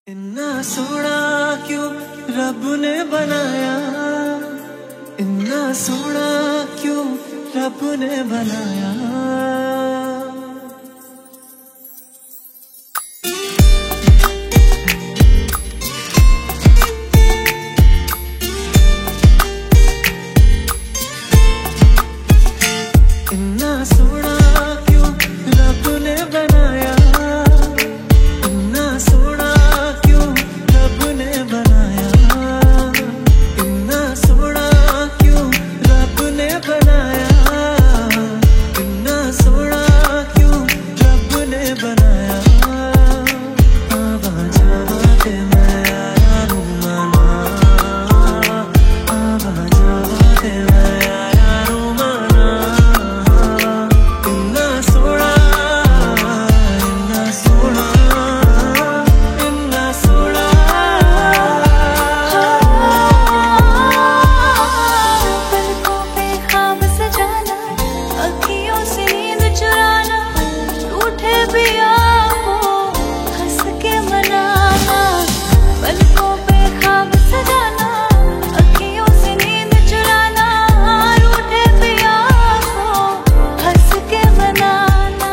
इन्ना सोना क्यों रब ने बनाया, इन्ना सोना क्यों रब ने बनाया। इन्ना सोना क्यों रब ने बनाया, इन्ना सोना क्यों रब ने बनाया, इन्ना सोना क्यों रब ने बनाया, इन्ना सोना क्यों रब ने बनाया। आवा जावा ते मैं आया रू मना, आवा जावा ते मैं आया रू मना। इन्ना सोना, इन्ना सोना, इन्ना सोना। पलकों पे ख्वाब सजाना, अखियों से नींद चुराना, रूठे भी आपको हंस के मनाना। पलकों पे ख्वाब सजाना, अखियों से नींद चुराना, रूठे भी आपको हंस के मनाना।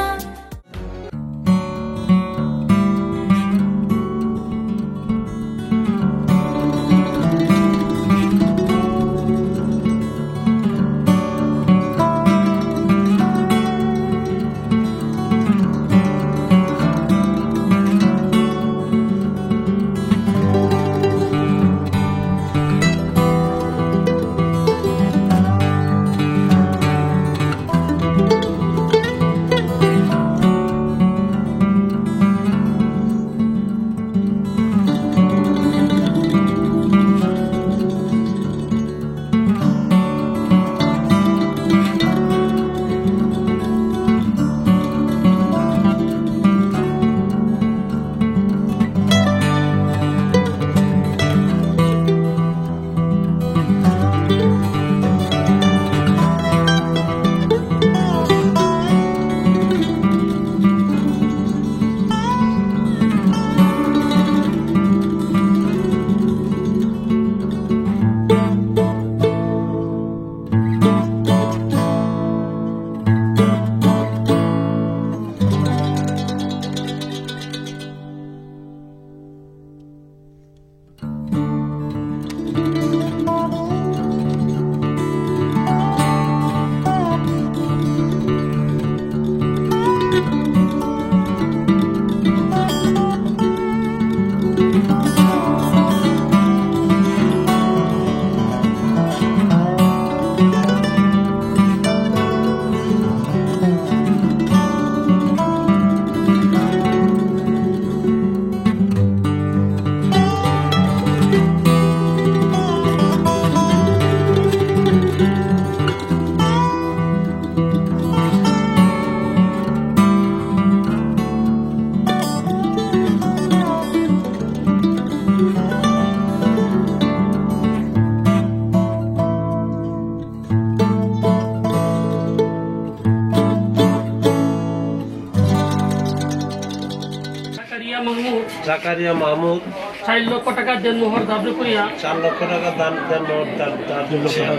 জাকারিয়া মাহমুদ 4 লক্ষ টাকা দেনমোহর দাবি করিয়া 4 লক্ষ টাকা দেনমোহর দাবি করিয়া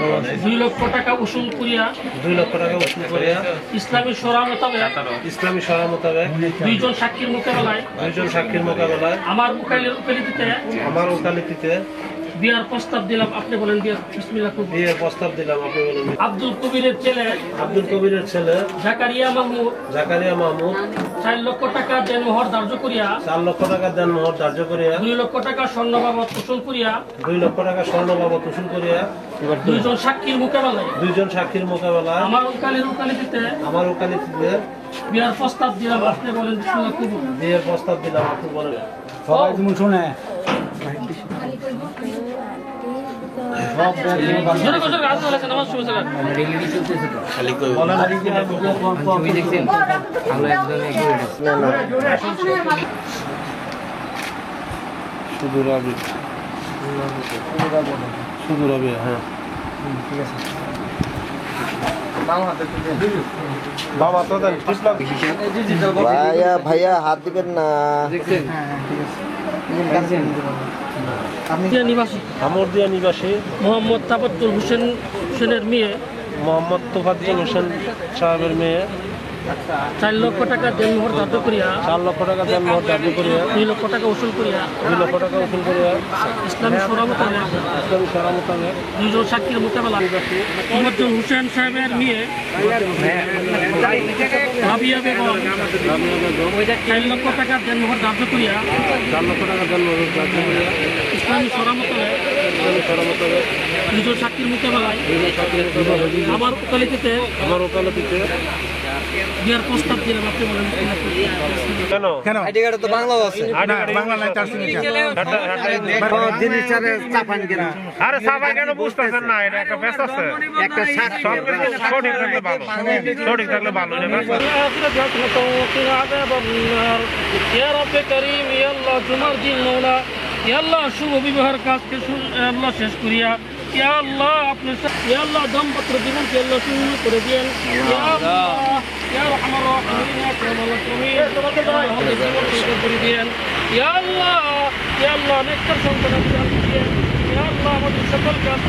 2 লক্ষ টাকা উসুল করিয়া 2 লক্ষ টাকা উসুল করিয়া ইসলামী শরীয়ত মোতাবেক দুইজন সাক্ষীর মোকাবেলায় আমার ওকালতিতে বিয়ার প্রস্তাব দিলাম। আপনি বলেন বিসমিল্লাহ। বিয়ের প্রস্তাব দিলাম, আপনি বলেন। আব্দুল কবিরের ছেলে জাকারিয়া মাহমুদ 4 লক্ষ টাকা দেনমোহর ধার্য করিয়া 4 লক্ষ টাকা দেনমোহর ধার্য করিয়া 2 লক্ষ টাকা স্বর্ণ বাবদ উসুল করিয়া 2 লক্ষ টাকা স্বর্ণ বাবদ উসুল করিয়া দুইজন সাক্ষীর মোকাবেলায় আমার ওকালতিতে বিয়ার প্রস্তাব দিলাম। আপনি বলেন বিসমিল্লাহ। বিয়ের প্রস্তাব দিলাম, আপনি বলেন। সবাই তুমি শুনে শুধু রবি। হ্যাঁ ঠিক আছে। বাবা তো ভাইয়া ভাইয়া হাত দিবেন না। হ্যাঁ ঠিক আছে। দিয়া নিবাসী আমরদিয়া নিবাসী মোহাম্মদ তাবাত্তুল হোসেনের মেয়ে মোহাম্মদ তোফাজ্জল হোসেন সাহেবের মেয়ে 4 লক্ষ টাকা দেনমোহর ধার্য করিয়া 4 লক্ষ টাকা দেনমোহর ধার্য করিয়া 2 লক্ষ টাকা উসুল করিয়া 2 লক্ষ টাকা উসুল করিয়া ইসলামী শরা মোতাবেক ইসলামী শরা মোতাবেক দুজন সাক্ষীর মোকাবেলা মোহাম্মদ হোসেন সাহেবের মেয়ে রাবিয়া বেগম 4 লক্ষ টাকা দেনমোহর ধার্য করিয়া 4 লক্ষ টাকা দেনমোহর ধার্য করিয়া ইসলামী শরা মোতাবেক দুজন সাক্ষীর মোকাবেলায় আমার ওকালতিতে বিয়ার প্রস্তাব দিলাম। আপনি বলেন কেন কেন আইডি কার্ডে তো বাংলাও আছে। না, বাংলা নাই তার সঙ্গে জিনিস চাপান কেন? আরে সাবাই কেন বুঝতেছেন না? এটা একটা ব্যস্ত আছে, একটা সাত সব কিছু সঠিক থাকলে ভালো, সঠিক থাকলে ভালো। ইয়া রব্বে করিম, ইয়া আল্লাহ জুমার দিন মওলা, ইয়া আল্লাহ শুভ বিবাহের কাজকে আল্লাহ শেষ করিয়া, ইয়া আল্লাহ আপনি ইয়া আল্লাহ দাম্পত্য জীবনকে আল্লাহ সুন্দর করে দিয়েন। ইয়া আল্লাহ ইয়া রহমান রহিম, ইয়া আকরামুল আকরামিন, আমাদের জীবনকে সুন্দর করে দিয়েন। ইয়া আল্লাহ নেককার সন্তান দান করেন। ইয়া আল্লাহ আমাদের সকল কাজ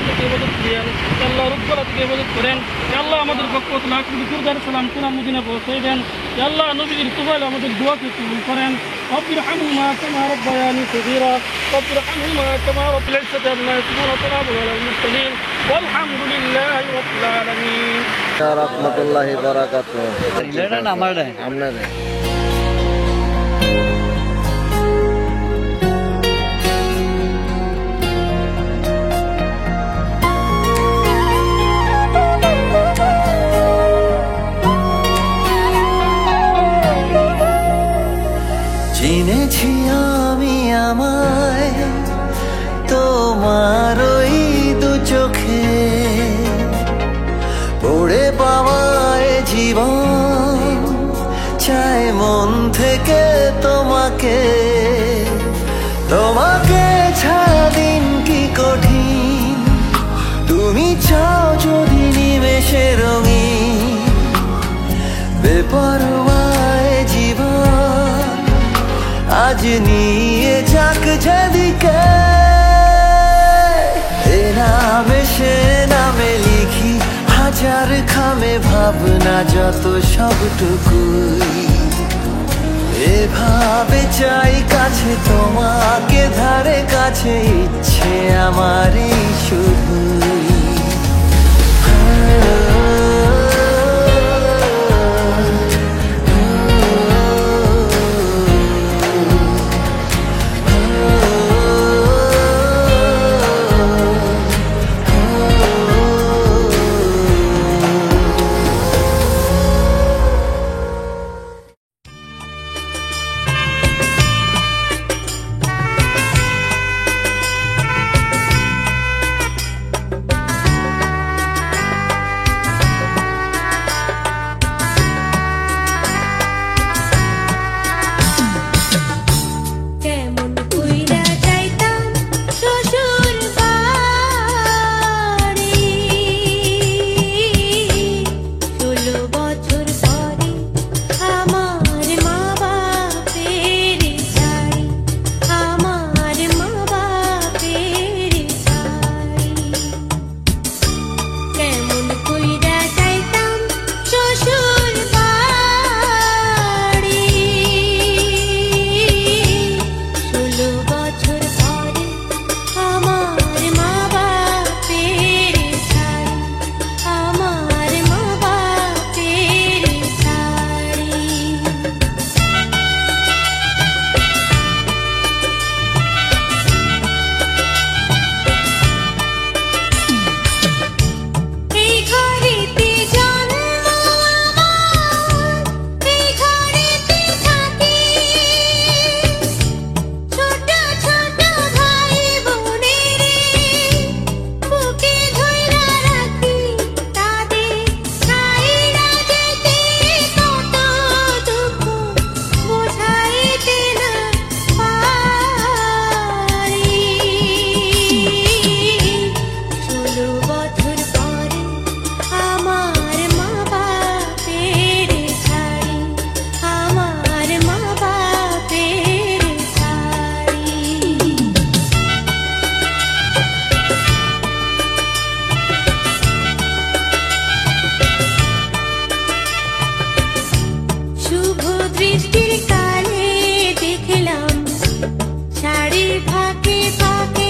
থেকে মদদ দিয়েন। ইয়া আল্লাহ রব্বুল থেকে মদদ করেন। ইয়া আল্লাহ আমাদের পক্ষ লাখ দুরদার সালাম কুনা মদিনা পৌঁছে দেন। ইয়া আল্লাহ নবীর তোফাইল আমাদের দোয়াকে কবুল করেন। رب ارحمهما كما ربياني صغيرا رب ارحمهما كما ربياني ما يسمون وسلام على المرسلين والحمد لله رب العالمين রাহমাতুল্লাহি বারাকাতুহু। এটা না আমার না আপনার। চিনেছি আমি আমায় তোমার ওই দু চোখে, পড়ে পাওয়ায় জীবন চায় মন থেকে তোমাকে। তোমাকে ছাড়া দিন কি কঠিন, তুমি চাও যদি নিমেষে রঙিন। বেপরোয়ায় জীবন আজ নিয়ে যাক যেদিকে, এ নামে সে নামে লিখি হাজার খামে ভাবনা যত সবটুকুই। এভাবে চাই কাছে তোমাকে, ধারে কাছে ইচ্ছে আমারই শুধুই। এই ফাঁকে ফাঁকে